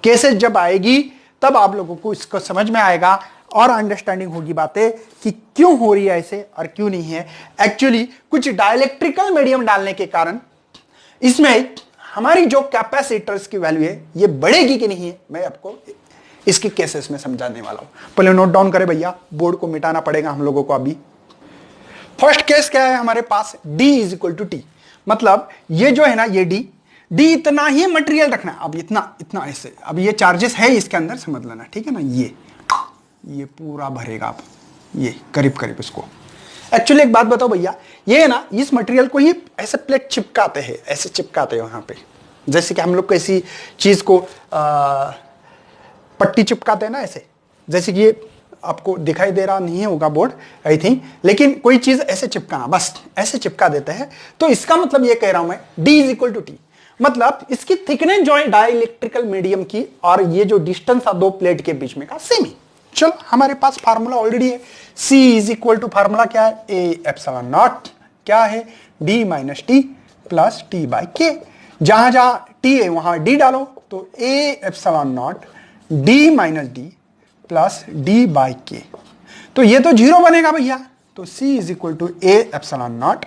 केसेस जब आएगी तब आप लोगों को इसको समझ में आएगा और अंडरस्टैंडिंग होगी बातें कि क्यों हो रही है ऐसे और क्यों नहीं है। एक्चुअली कुछ डाइलेक्ट्रिकल मीडियम डालने के कारण इसमें हमारी जो कैपेसिटर्स की वैल्यू है ये बढ़ेगी कि नहीं है, मैं आपको इसके केसेस में समझाने वाला हूं। पहले नोट डाउन करें भैया, बोर्ड को मिटाना पड़ेगा हम लोगों को अभी। फर्स्ट केस क्या है हमारे पास? D is equal to T, मतलब ये जो है ना ये D डी इतना ही मटेरियल रखना है। अब इतना इतना ऐसे, अब ये चार्जेस है इसके अंदर, समझ लेना, ठीक है ना। ये पूरा भरेगा आप, ये करीब करीब इसको। एक्चुअली एक बात बताओ भैया, ये ना इस मटेरियल को ही ऐसे प्लेट चिपकाते हैं, ऐसे चिपकाते हैं वहां पे, जैसे कि हम लोग किसी चीज को पट्टी चिपकाते हैं ना ऐसे, जैसे कि ये आपको दिखाई दे रहा नहीं होगा बोर्ड आई थिंक, लेकिन कोई चीज ऐसे चिपकाना, बस ऐसे चिपका देते हैं। तो इसका मतलब ये कह रहा हूं मैं, D is equal to T, मतलब इसकी थिकनेस जो है डाइलेक्ट्रिकल मीडियम की और ये जो डिस्टेंस था दो प्लेट के बीच में का सेम ही। चलो हमारे पास फार्मूला ऑलरेडी है, C is equal to formula क्या है, A एप्सिलॉन नॉट क्या है, D minus T plus T by K. जहां जहां T है वहां D डालो, तो A epsilon naught D minus D plus D by K, तो ये तो जीरो बनेगा भैया। तो C is equal to A epsilon naught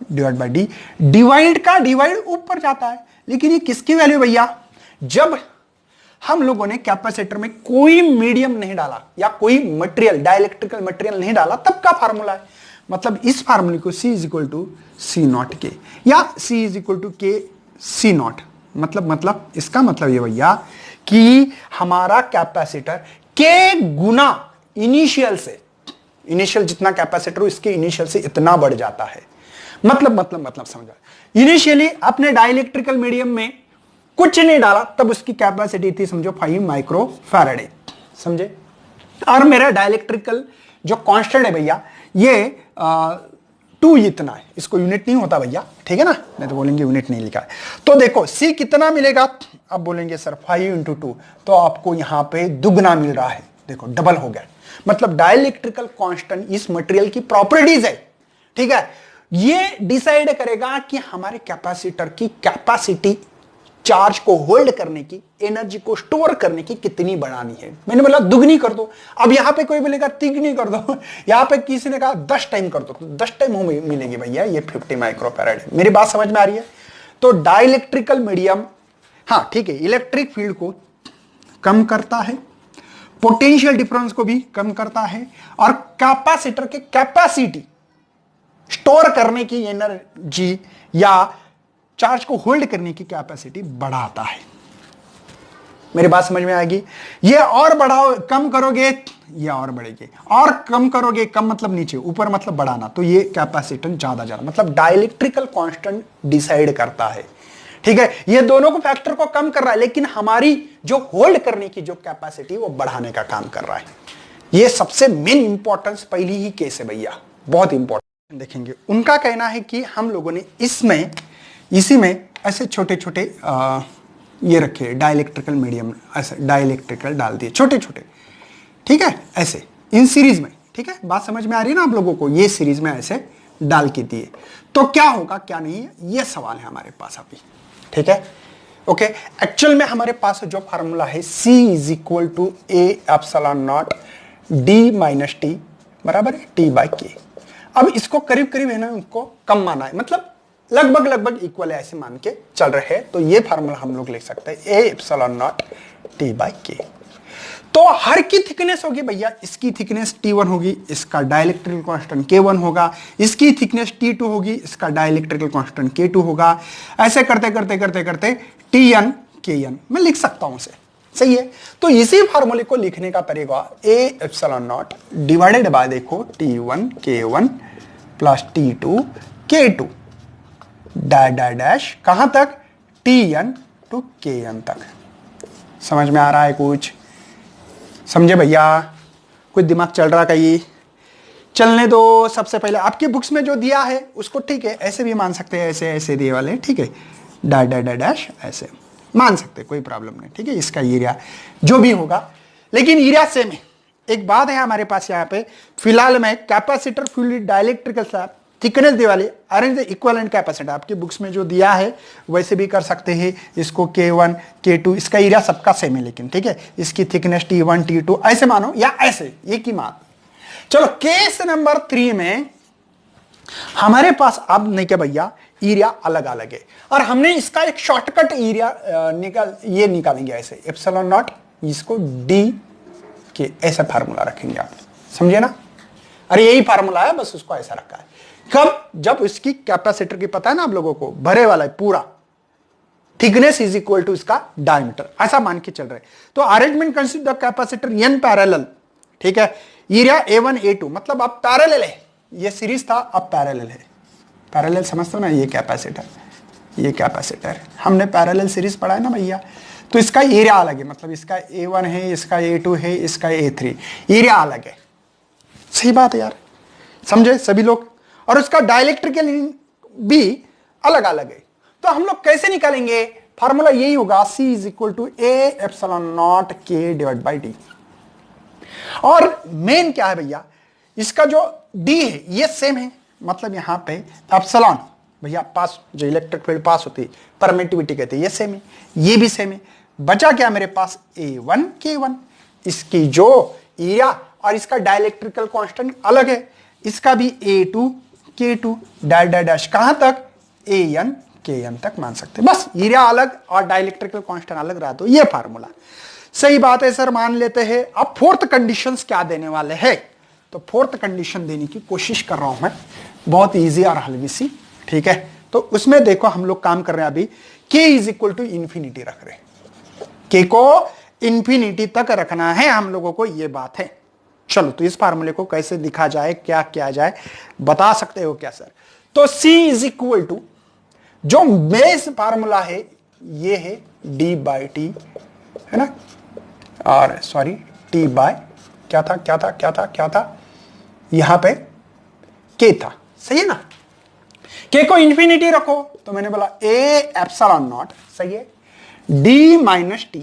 divide by D. Divide का डिवाइड ऊपर जाता है, लेकिन ये किसकी वैल्यू भैया, जब हम लोगों ने कैपेसिटर में कोई मीडियम नहीं डाला या कोई मटेरियल डाइलेक्ट्रिकल मटेरियल नहीं डाला तब का फार्मूला है। मतलब इस फार्मूले को C is equal to C naught K या C इज इक्वल टू के सी नॉट, मतलब इसका मतलब ये भैया कि हमारा कैपेसिटर के गुना इनिशियल से, इनिशियल जितना कैपेसिटर हो इसके इनिशियल से इतना बढ़ जाता है। मतलब समझा, इनिशियली अपने डाइलेक्ट्रिकल मीडियम में कुछ नहीं डाला तब उसकी कैपेसिटी थी समझो 5 माइक्रो फैराडे, समझे। और मेरा डाइलेक्ट्रिकल जो कांस्टेंट है भैया ये 2 इतना है, इसको यूनिट नहीं होता भैया, ठीक है ना, नहीं तो बोलेंगे यूनिट नहीं लिखा है। तो देखो C कितना मिलेगा, अब बोलेंगे सर 5 इंटू 2, तो आपको यहां पे दुगना मिल रहा है, देखो डबल हो गया। मतलब डाइलेक्ट्रिकल कांस्टेंट इस मटेरियल की प्रॉपर्टीज है, ठीक है। ये डिसाइड करेगा कि हमारे कैपेसिटर की कैपेसिटी चार्ज को होल्ड करने की, एनर्जी को स्टोर करने की कितनी बढ़ानी है। मैंने बोला दुगनी कर दो, अब यहां पे कोई बोलेगा तिगनी कर दो, यहां पे किसी ने कहा 10 टाइम कर दो, तो 10 टाइम मिलेगी भैया ये 50 माइक्रोफैराड। मेरी बात समझ में आ रही है। तो डाइलेक्ट्रिकल मीडियम, हाँ ठीक है, इलेक्ट्रिक फील्ड को कम करता है, पोटेंशियल डिफरेंस को भी कम करता है, और कैपेसिटर के कैपेसिटी स्टोर करने की एनर्जी या चार्ज को होल्ड करने की कैपेसिटी बढ़ाता है। मेरी बात समझ में आएगी। ये और बढ़ाओ, कम करोगे ये और बढ़ेगी, और कम करोगे, कम मतलब नीचे, ऊपर मतलब बढ़ाना, तो ये कैपेसिटेंस ज्यादा मतलब डाइलेक्ट्रिकल कांस्टेंट डिसाइड करता है, ठीक है। ये दोनों को फैक्टर को कम कर रहा है, लेकिन हमारी जो होल्ड करने की जो कैपेसिटी वो बढ़ाने का काम कर रहा है। ये सबसे मेन इंपॉर्टेंस पहली ही केस है भैया, बहुत इंपॉर्टेंट देखेंगे। उनका कहना है कि हम लोगों ने इसी में ऐसे छोटे छोटे ये रखे डाइलेक्ट्रिकल मीडियम, ऐसे डाइलेक्ट्रिकल डाल दिए छोटे छोटे, ठीक है, ऐसे इन सीरीज में, ठीक है। बात समझ में आ रही है ना आप लोगों को, ये सीरीज में ऐसे डाल के दिए तो क्या होगा क्या नहीं है, ये सवाल है हमारे पास अभी, ठीक है। ओके, एक्चुअल में हमारे पास जो फार्मूला है C is equal to A epsilon naught D minus T बराबर है T बाई के। अब इसको करीब करीब है ना, उसको कम माना है, मतलब लगभग इक्वल है ऐसे मान के चल रहे हैं। तो ये फार्मूला हम लोग लिख सकते हैं A epsilon not T by K. तो हर की थिकनेस होगी भैया, इसकी थिकनेस T1 होगी, इसका डाइलेक्ट्रिकल कांस्टेंट K1 होगा, इसकी थिकनेस T2 होगी, इसका डाइलेक्ट्रिकल कांस्टेंट K2 होगा। ऐसे करते करते करते करते Tn Kn मैं लिख सकता हूं उसे, सही है। तो इसी फार्मूले को लिखने का तरीका A epsilon not divided by देखो T1 K1 plus T2 K2 dash कहां तक, Tn टू Kn तक। समझ में आ रहा है कुछ, समझे भैया, कुछ दिमाग चल रहा कहीं, चलने दो। सबसे पहले आपकी बुक्स में जो दिया है उसको, ठीक है, ऐसे भी मान सकते हैं, ऐसे ऐसे दिए वाले, ठीक है, डैश ऐसे मान सकते हैं, कोई प्रॉब्लम नहीं, ठीक है। इसका एरिया जो भी होगा, लेकिन एरिया सेम है। एक बात है हमारे पास यहाँ पे, फिलहाल में कैपेसिटर फ्लूइड डाइलेक्ट्रिकल स्लैब थिकनेस दे वाले अरेंज द इक्विवेलेंट कैपेसिटर, आपकी बुक्स में जो दिया है वैसे भी कर सकते हैं इसको, K1 K2, इसका एरिया सबका सेम है, लेकिन ठीक है, इसकी थिकनेस T1 T2 ऐसे मानो या ऐसे, ये की मान। चलो केस नंबर 3 में हमारे पास अब नहीं क्या भैया, एरिया अलग अलग है, और हमने इसका एक शॉर्टकट एरिया निकालेंगे ऐसे, एप्सिलॉन नॉट, इसको D के ऐसा फार्मूला रखेंगे आप, समझे ना। अरे यही फार्मूला है, बस उसको ऐसा रखा है। कब, जब इसकी कैपेसिटर की पता है ना आप लोगों को, भरे वाला है पूरा, थिकनेस इज इक्वल टू इसका डायमीटर, ऐसा मान के चल रहे। तो arrangement consist the capacitor in parallel, ठीक है, एरिया A1 A2, मतलब अब पैरेलल है, ये सीरीज था अब पैरेलल है। पैरेलल समझते हो ना, ये कैपेसिटर हमने पैरेलल सीरीज पढ़ा है ना भैया। तो इसका एरिया अलग है, मतलब इसका A1 है, इसका A2 है, इसका A3, एरिया अलग है। सही बात है यार, समझे सभी लोग। और उसका डाइलेक्ट्रिकल भी अलग अलग है। तो हम लोग कैसे निकालेंगे, फार्मूला यही होगा, C is equal to A∈0K/D। और मेन क्या है भैया, इसका जो D है ये सेम है, मतलब यहां पे एप्सिलॉन भैया पास, जो इलेक्ट्रिक फील्ड पास होती है परमिटिविटी कहते हैं, ये सेम है, ये भी सेम है। बचा क्या मेरे पास, A1 K1, इसकी जो एरिया और इसका डाइलेक्ट्रिकल कांस्टेंट अलग है, इसका भी A2 K2 डैश कहां तक, AN KN तक मान सकते हैं। बस एरिया अलग और डाइलेक्ट्रिकल कांस्टेंट अलग रहा, तो ये फार्मूला। सही बात है सर, मान लेते हैं। अब फोर्थ कंडीशंस क्या देने वाले हैं, तो फोर्थ कंडीशन देने की कोशिश कर रहा हूं मैं, बहुत इजी और हल्की सी, ठीक है। तो उसमें देखो हम लोग काम कर रहे हैं अभी, K is equal to infinity रख रहे हैं, K को इंफिनिटी तक रखना है हम लोगों को, ये बात है। चलो तो इस फार्मूले को कैसे लिखा जाए, क्या किया जाए, बता सकते हो क्या सर। तो C इज इक्वल टू, जो बेस फार्मूला है ये है D/T, है ना, और सॉरी T बाय क्या था यहां पे K था, सही है ना। K को इंफिनिटी रखो तो मैंने बोला A∈0, सही है, D-T,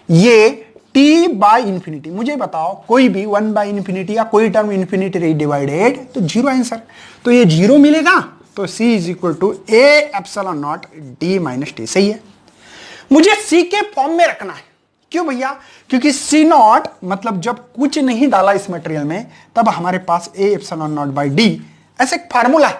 ये T बाय इंफिनिटी। मुझे बताओ कोई भी 1/∞ या कोई टर्म इंफिनिटी रही डिवाइडेड तो जीरो आंसर, तो ये जीरो मिलेगा। तो C is equal to A∈0D-T, सही है। मुझे C के फॉर्म में रखना है, क्यों भैया, क्योंकि C0 मतलब जब कुछ नहीं डाला इस मटेरियल में तब हमारे पास A∈0/D ऐसे एक फार्मूला है,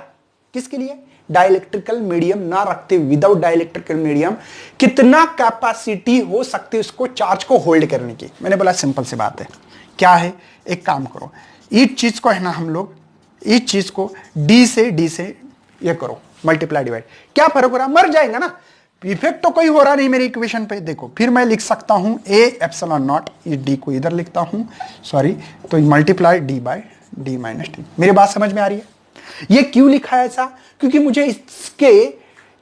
किसके लिए, डाइलेक्ट्रिकल मीडियम ना रखते, विदाउट डाइलेक्ट्रिकल मीडियम कितना कैपेसिटी हो सकती है उसको चार्ज को होल्ड करने की। मैंने बोला सिंपल सी बात है, क्या है, एक काम करो, इस चीज को है ना हम लोग, इस चीज को D से ये करो मल्टीप्लाई डिवाइड, क्या फर्क हो रहा, मर जाएगा ना, इफेक्ट तो कोई हो रहा नहीं मेरी इक्वेशन पे। देखो फिर मैं लिख सकता हूं A∈0, ये D को इधर लिखता हूं, सॉरी, तो मल्टीप्लाई D/D-T। मेरी बात समझ में आ रही है। ये क्यों लिखा है ऐसा, क्योंकि मुझे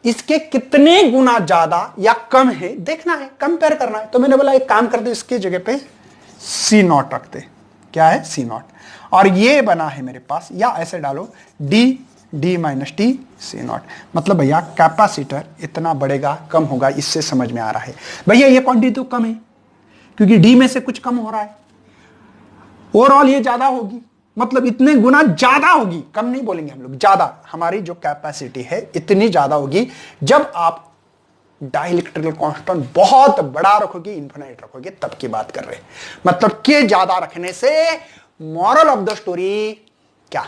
इसके कितने गुना ज्यादा या कम है देखना है, कंपेयर करना है। तो मैंने बोला एक काम करते, इसके जगह पे C0 रखते, क्या है C0, और ये बना है मेरे पास, या ऐसे डालो D-T C0, मतलब भैया कैपेसिटर इतना बढ़ेगा कम होगा, इससे समझ में आ रहा है। भैया ये क्वांटिटी तो कम है क्योंकि D में से कुछ कम हो रहा है, ओवरऑल ये ज्यादा होगी, मतलब इतने गुना ज्यादा होगी, कम नहीं बोलेंगे हम लोग, ज्यादा। हमारी जो कैपेसिटी है इतनी ज्यादा होगी जब आप डाइलेक्ट्रिकल कांस्टेंट बहुत बड़ा रखोगे, इन्फिनाइट रखोगे, तब की बात कर रहे हैं। मतलब के ज्यादा रखने से, मॉरल ऑफ द स्टोरी क्या,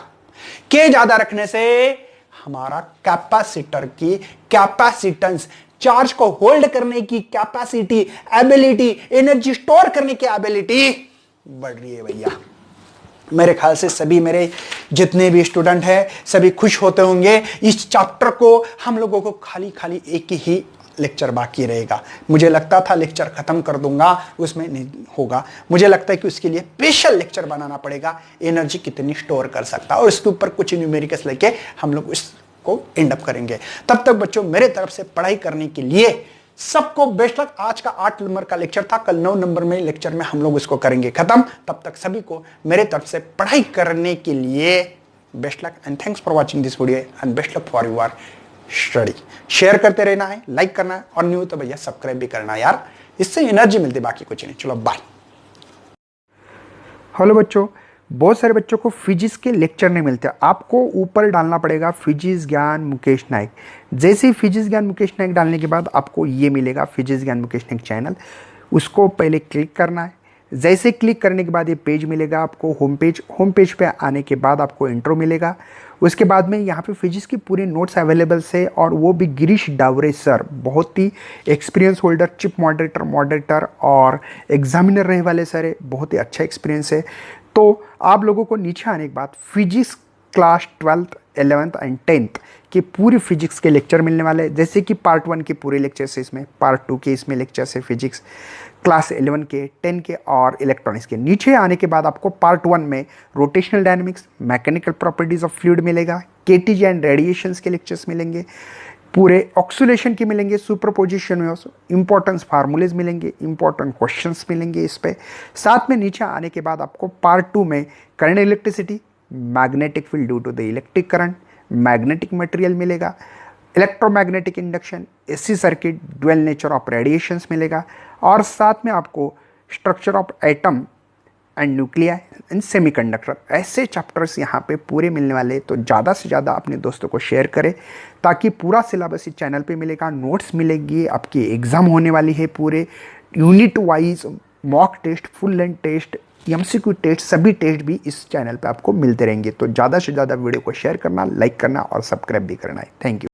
के ज्यादा रखने से हमारा कैपेसिटर की कैपेसिटेंस, चार्ज को होल्ड करने की कैपेसिटी, एबिलिटी, एनर्जी स्टोर करने की एबिलिटी बढ़ रही है भैया। मेरे ख्याल से सभी मेरे जितने भी स्टूडेंट हैं सभी खुश होते होंगे। इस चैप्टर को हम लोगों को खाली एक ही लेक्चर बाकी रहेगा। मुझे लगता था लेक्चर खत्म कर दूंगा, उसमें नहीं होगा। मुझे लगता है कि उसके लिए स्पेशल लेक्चर बनाना पड़ेगा, एनर्जी कितनी स्टोर कर सकता है, और इसके ऊपर कुछ न्यूमेरिकल्स लेके हम लोग इसको एंड अप करेंगे। तब तक बच्चों मेरे तरफ से पढ़ाई करने के लिए सबको बेस्ट लक। आज का 8 नंबर का लेक्चर था, कल 9 नंबर में लेक्चर में हम लोग इसको करेंगे खत्म। तब तक सभी को मेरे तरफ से पढ़ाई करने के लिए best luck and thanks for watching this video and best luck for your study. Share करते रहना है, लाइक करना है, और न्यू तो भैया सब्सक्राइब भी करना है यार, इससे एनर्जी मिलती है, बाकी कुछ नहीं। चलो बाय। हेलो बच्चों, बहुत सारे बच्चों को फिजिक्स के लेक्चर नहीं मिलते, आपको ऊपर डालना पड़ेगा फिजिक्स ज्ञान मुकेश नायक। जैसे ही फिजिक्स ज्ञान मुकेश नायक डालने के बाद आपको ये मिलेगा फिजिक्स ज्ञान मुकेश नायक चैनल, उसको पहले क्लिक करना है। जैसे क्लिक करने के बाद ये पेज मिलेगा आपको, होम पेज पे आने के बाद आपको इंट्रो मिलेगा। उसके बाद में यहाँ पे फिजिक्स की पूरी नोट्स अवेलेबल है, और वो भी गिरीश डावरे सर, बहुत ही एक्सपीरियंस होल्डर, चिप मॉडरेटर और एग्जामिनर रहने वाले सर है, बहुत ही अच्छा एक्सपीरियंस है। तो आप लोगों को नीचे आने के बाद physics class 12th 11th and 10th के पूरे फिजिक्स के लेक्चर मिलने वाले हैं। जैसे कि पार्ट 1 के पूरे लेक्चर्स है इसमें, पार्ट 2 के इसमें लेक्चर्स है फिजिक्स क्लास 11 के, 10 के और इलेक्ट्रॉनिक्स के। नीचे आने के बाद आपको पार्ट 1 में rotational dynamics, mechanical properties of fluid मिलेगा, केटीजी एंड रेडिएशंस के लेक्चर्स मिलेंगे, पूरे ऑक्सीलेशन के मिलेंगे, सुपरपोजिशन में इंपॉर्टेंस फार्मूलेज मिलेंगे, इंपॉर्टेंट क्वेश्चंस मिलेंगे इस पे। साथ में नीचे आने के बाद आपको पार्ट 2 में current electricity, magnetic field due to the electric current, magnetic material मिलेगा, electromagnetic induction, AC circuit, dual nature of radiations मिलेगा और साथ में आपको structure of atom and nuclei and semiconductor, ऐसे चैप्टर्स यहाँ पे पूरे मिलने वाले। तो ज़्यादा से ज़्यादा अपने दोस्तों को शेयर करें ताकि पूरा सिलेबस इस चैनल पे मिलेगा, नोट्स मिलेगी, आपकी एग्ज़ाम होने वाली है, पूरे unit wise mock test, full length test, MCQ test, सभी टेस्ट भी इस चैनल पे आपको मिलते रहेंगे। तो ज़्यादा से ज़्यादा वीडियो को शेयर करना, लाइक करना और सब्सक्राइब भी करना है। Thank you.